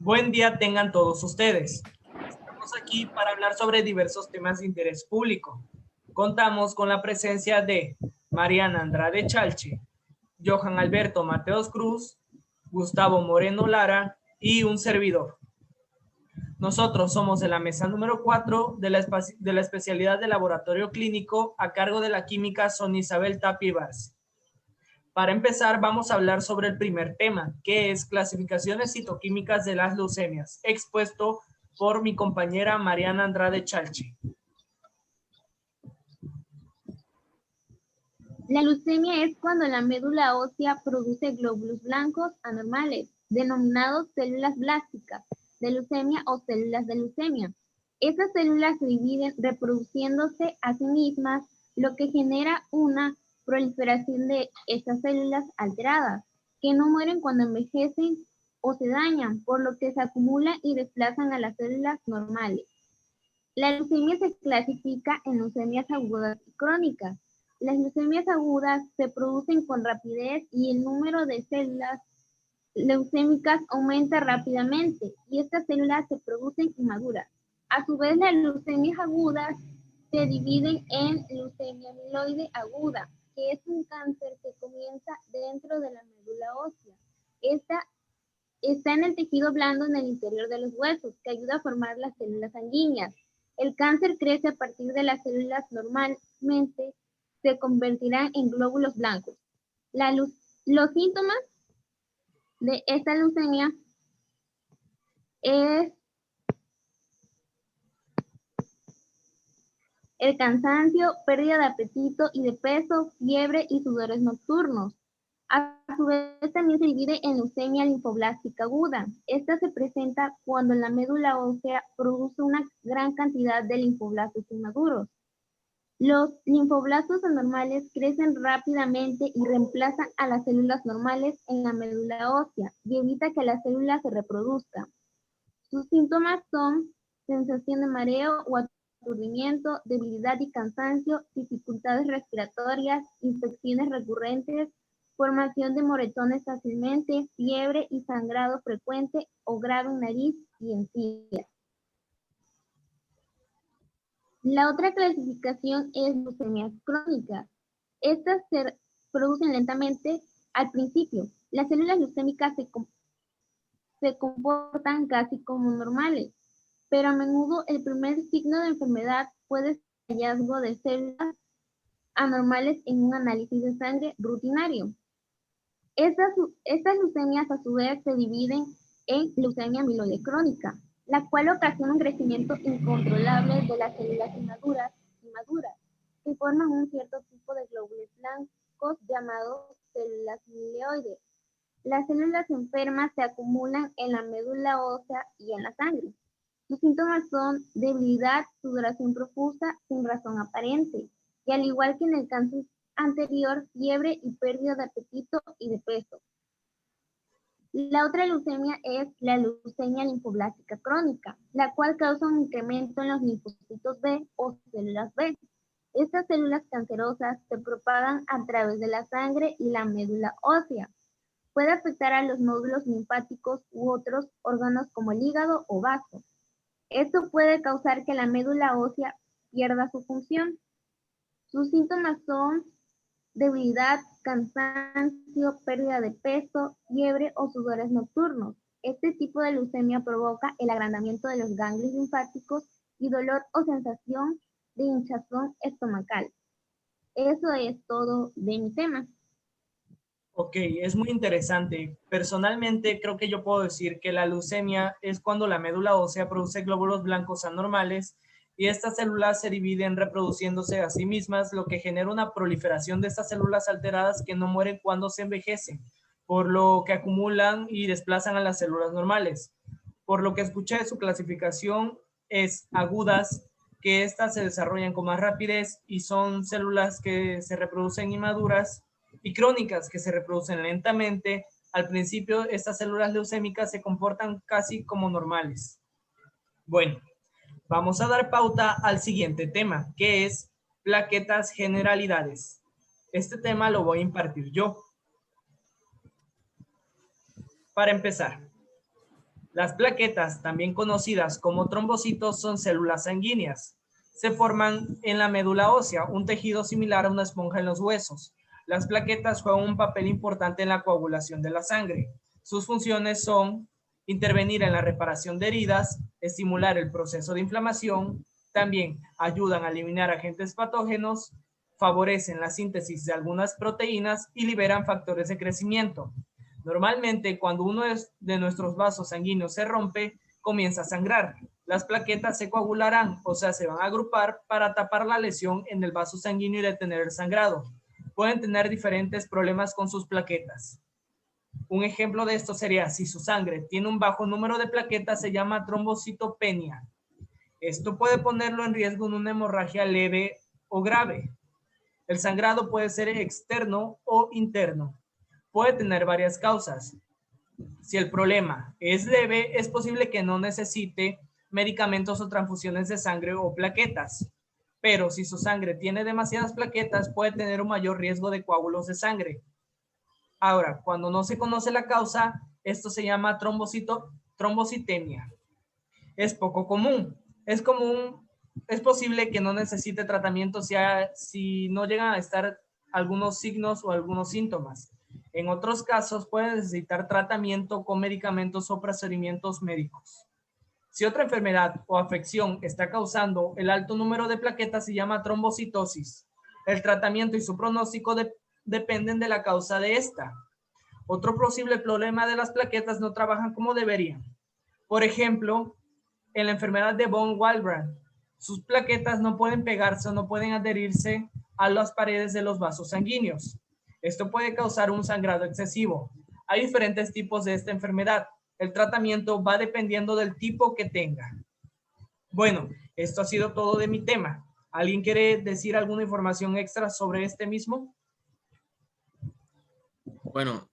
Buen día tengan todos ustedes. Estamos aquí para hablar sobre diversos temas de interés público. Contamos con la presencia de Mariana Andrade Chalchi, Johan Alberto Mateos Cruz, Gustavo Moreno Lara y un servidor. Nosotros somos de la mesa número 4 de la especialidad de laboratorio clínico a cargo de la química Sonia Isabel Tapia Ibarzi. Para empezar, vamos a hablar sobre el primer tema, que es clasificaciones citoquímicas de las leucemias, expuesto por mi compañera Mariana Andrade Chalchi. La leucemia es cuando la médula ósea produce glóbulos blancos anormales, denominados células blásticas de leucemia o células de leucemia. Estas células se dividen reproduciéndose a sí mismas, lo que genera una proliferación de estas células alteradas, que no mueren cuando envejecen o se dañan, por lo que se acumulan y desplazan a las células normales. La leucemia se clasifica en leucemias agudas y crónicas. Las leucemias agudas se producen con rapidez y el número de células leucémicas aumenta rápidamente y estas células se producen inmaduras. A su vez, las leucemias agudas se dividen en leucemia amiloide aguda, que es un cáncer que comienza dentro de la médula ósea. Esta está en el tejido blando en el interior de los huesos, que ayuda a formar las células sanguíneas. El cáncer crece a partir de las células normalmente se convertirán en glóbulos blancos. Los síntomas de esta leucemia es el cansancio, pérdida de apetito y de peso, fiebre y sudores nocturnos. A su vez también se divide en leucemia linfoblástica aguda. Esta se presenta cuando la médula ósea produce una gran cantidad de linfoblastos inmaduros. Los linfoblastos anormales crecen rápidamente y reemplazan a las células normales en la médula ósea y evita que las células se reproduzcan. Sus síntomas son sensación de mareo o aturdimiento, debilidad y cansancio, dificultades respiratorias, infecciones recurrentes, formación de moretones fácilmente, fiebre y sangrado frecuente o grave en nariz y encías. La otra clasificación es leucemia crónica. Estas se producen lentamente al principio. Las células leucémicas se comportan casi como normales, pero a menudo el primer signo de enfermedad puede ser el hallazgo de células anormales en un análisis de sangre rutinario. Estas leucemias a su vez se dividen en leucemia amiloide crónica, la cual ocasiona un crecimiento incontrolable de las células inmaduras que forman un cierto tipo de glóbulos blancos llamados células mieloides. Las células enfermas se acumulan en la médula ósea y en la sangre. Sus síntomas son debilidad, sudoración profusa sin razón aparente, y al igual que en el cáncer anterior, fiebre y pérdida de apetito y de peso. La otra leucemia es la leucemia linfoblástica crónica, la cual causa un incremento en los linfocitos B o células B. Estas células cancerosas se propagan a través de la sangre y la médula ósea. Puede afectar a los nódulos linfáticos u otros órganos como el hígado o vaso. Esto puede causar que la médula ósea pierda su función. Sus síntomas son debilidad, cansancio, pérdida de peso, fiebre o sudores nocturnos. Este tipo de leucemia provoca el agrandamiento de los ganglios linfáticos y dolor o sensación de hinchazón estomacal. Eso es todo de mi tema. Ok, es muy interesante. Personalmente creo que yo puedo decir que la leucemia es cuando la médula ósea produce glóbulos blancos anormales y estas células se dividen reproduciéndose a sí mismas, lo que genera una proliferación de estas células alteradas que no mueren cuando se envejecen, por lo que acumulan y desplazan a las células normales. Por lo que escuché, su clasificación es agudas, que estas se desarrollan con más rapidez y son células que se reproducen inmaduras, y crónicas, que se reproducen lentamente. Al principio, estas células leucémicas se comportan casi como normales. Bueno, vamos a dar pauta al siguiente tema, que es plaquetas generalidades. Este tema lo voy a impartir yo. Para empezar, Las plaquetas, también conocidas como trombocitos, son células sanguíneas. Se forman en la médula ósea, un tejido similar a una esponja en los huesos. Las plaquetas juegan un papel importante en la coagulación de la sangre. Sus funciones son intervenir en la reparación de heridas, estimular el proceso de inflamación, también ayudan a eliminar agentes patógenos, favorecen la síntesis de algunas proteínas y liberan factores de crecimiento. Normalmente, cuando uno de nuestros vasos sanguíneos se rompe, comienza a sangrar. Las plaquetas se coagularán, o sea, se van a agrupar para tapar la lesión en el vaso sanguíneo y detener el sangrado. Pueden tener diferentes problemas con sus plaquetas. Un ejemplo de esto sería si su sangre tiene un bajo número de plaquetas, se llama trombocitopenia. Esto puede ponerlo en riesgo en una hemorragia leve o grave. El sangrado puede ser externo o interno. Puede tener varias causas. Si el problema es leve, es posible que no necesite medicamentos o transfusiones de sangre o plaquetas. Pero si su sangre tiene demasiadas plaquetas, puede tener un mayor riesgo de coágulos de sangre. Ahora, cuando no se conoce la causa, esto se llama trombocitemia. Es poco común. Es posible que no necesite tratamiento si no llegan a estar algunos signos o algunos síntomas. En otros casos puede necesitar tratamiento con medicamentos o procedimientos médicos. Si otra enfermedad o afección está causando el alto número de plaquetas, se llama trombocitosis. El tratamiento y su pronóstico dependen de la causa de esta. Otro posible problema de las plaquetas no trabajan como deberían. Por ejemplo, en la enfermedad de von Willebrand, sus plaquetas no pueden pegarse o no pueden adherirse a las paredes de los vasos sanguíneos. Esto puede causar un sangrado excesivo. Hay diferentes tipos de esta enfermedad. El tratamiento va dependiendo del tipo que tenga. Bueno, esto ha sido todo de mi tema. ¿Alguien quiere decir alguna información extra sobre este mismo? Bueno,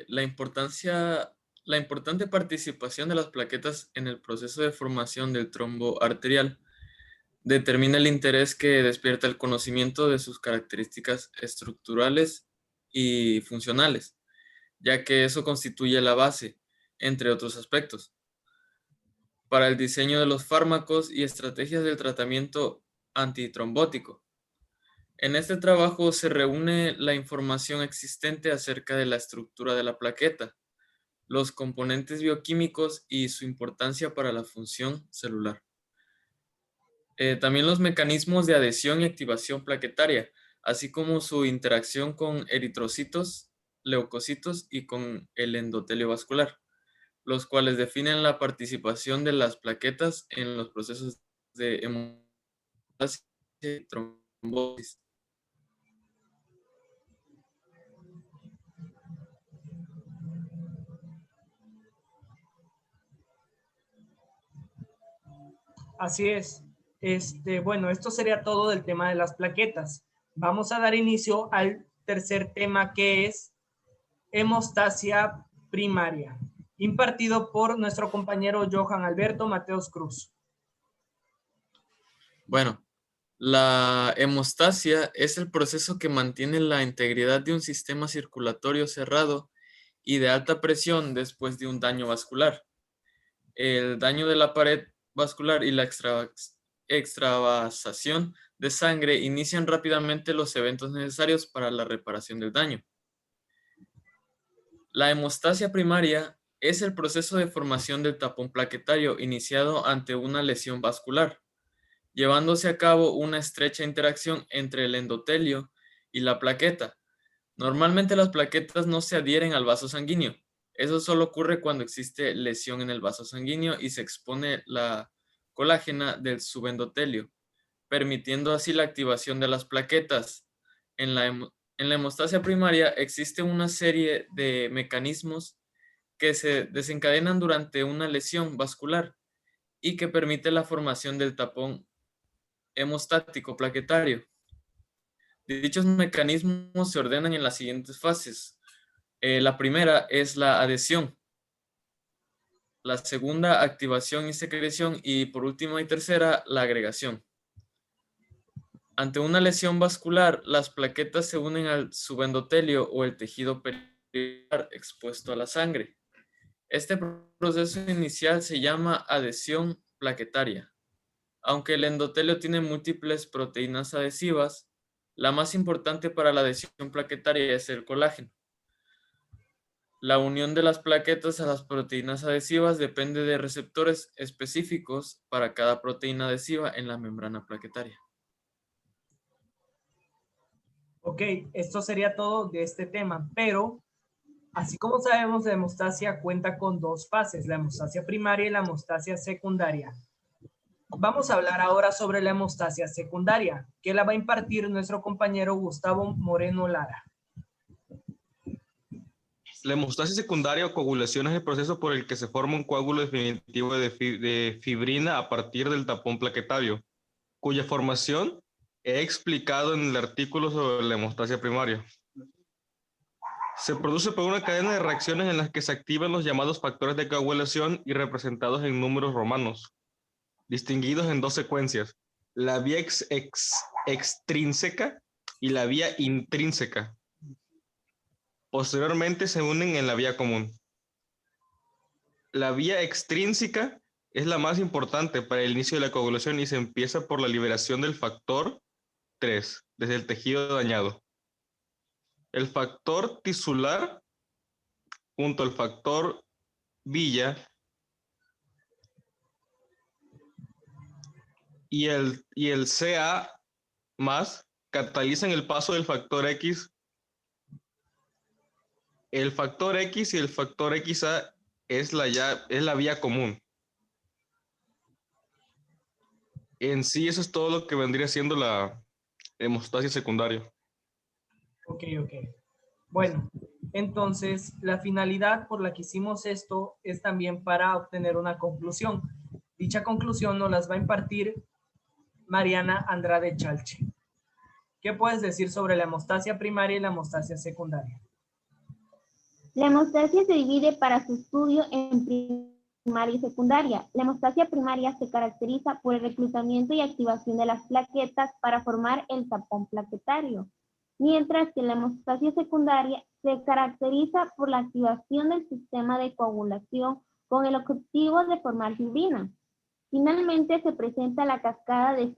la importante participación de las plaquetas en el proceso de formación del trombo arterial determina el interés que despierta el conocimiento de sus características estructurales y funcionales, ya que eso constituye la base, entre otros aspectos, para el diseño de los fármacos y estrategias del tratamiento antitrombótico. En este trabajo se reúne la información existente acerca de la estructura de la plaqueta, los componentes bioquímicos y su importancia para la función celular. También los mecanismos de adhesión y activación plaquetaria, así como su interacción con eritrocitos, leucocitos y con el endotelio vascular, los cuales definen la participación de las plaquetas en los procesos de hemostasia y trombosis. Así es. Bueno, esto sería todo del tema de las plaquetas. Vamos a dar inicio al tercer tema, que es hemostasia primaria, impartido por nuestro compañero Johan Alberto Mateos Cruz. Bueno, la hemostasia es el proceso que mantiene la integridad de un sistema circulatorio cerrado y de alta presión después de un daño vascular. El daño de la pared vascular y la extravasación de sangre inician rápidamente los eventos necesarios para la reparación del daño. La hemostasia primaria es el proceso de formación del tapón plaquetario iniciado ante una lesión vascular, llevándose a cabo una estrecha interacción entre el endotelio y la plaqueta. Normalmente las plaquetas no se adhieren al vaso sanguíneo. Eso solo ocurre cuando existe lesión en el vaso sanguíneo y se expone la colágena del subendotelio, permitiendo así la activación de las plaquetas. En la hemostasia primaria existe una serie de mecanismos que se desencadenan durante una lesión vascular y que permite la formación del tapón hemostático plaquetario. Dichos mecanismos se ordenan en las siguientes fases. La primera es la adhesión, la segunda, activación y secreción, y por último y tercera, la agregación. Ante una lesión vascular, las plaquetas se unen al subendotelio o el tejido periostelar expuesto a la sangre Este proceso inicial se llama adhesión plaquetaria. Aunque el endotelio tiene múltiples proteínas adhesivas, la más importante para la adhesión plaquetaria es el colágeno. La unión de las plaquetas a las proteínas adhesivas depende de receptores específicos para cada proteína adhesiva en la membrana plaquetaria. Ok, esto sería todo de este tema, pero así como sabemos, la hemostasia cuenta con dos fases, la hemostasia primaria y la hemostasia secundaria. Vamos a hablar ahora sobre la hemostasia secundaria, que la va a impartir nuestro compañero Gustavo Moreno Lara. La hemostasia secundaria o coagulación es el proceso por el que se forma un coágulo definitivo de fibrina a partir del tapón plaquetario, cuya formación he explicado en el artículo sobre la hemostasia primaria. Se produce por una cadena de reacciones en las que se activan los llamados factores de coagulación y representados en números romanos, distinguidos en dos secuencias, la vía extrínseca y la vía intrínseca. Posteriormente se unen en la vía común. La vía extrínseca es la más importante para el inicio de la coagulación y se empieza por la liberación del factor 3 desde el tejido dañado. El factor tisular junto al factor Villa y el CA más catalizan el paso del factor X. El factor X y el factor XA es la vía común. En sí, eso es todo lo que vendría siendo la hemostasia secundaria. Ok. Bueno, entonces la finalidad por la que hicimos esto es también para obtener una conclusión. Dicha conclusión nos las va a impartir Mariana Andrade Chalche. ¿Qué puedes decir sobre la hemostasia primaria y la hemostasia secundaria? La hemostasia se divide para su estudio en primaria y secundaria. La hemostasia primaria se caracteriza por el reclutamiento y activación de las plaquetas para formar el tapón plaquetario, mientras que la hemostasia secundaria se caracteriza por la activación del sistema de coagulación con el objetivo de formar fibrina. Finalmente se presenta la cascada de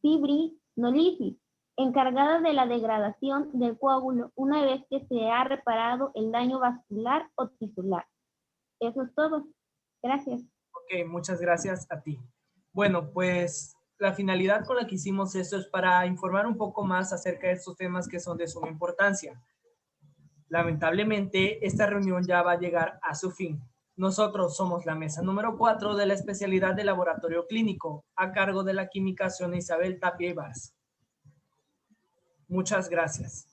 fibrinólisis, encargada de la degradación del coágulo una vez que se ha reparado el daño vascular o tisular. Eso es todo. Gracias. Ok, muchas gracias a ti. Bueno, pues la finalidad con la que hicimos esto es para informar un poco más acerca de estos temas que son de suma importancia. Lamentablemente, esta reunión ya va a llegar a su fin. Nosotros somos la mesa número 4 de la especialidad de laboratorio clínico, a cargo de la química Isabel Tapia Ibars. Muchas gracias.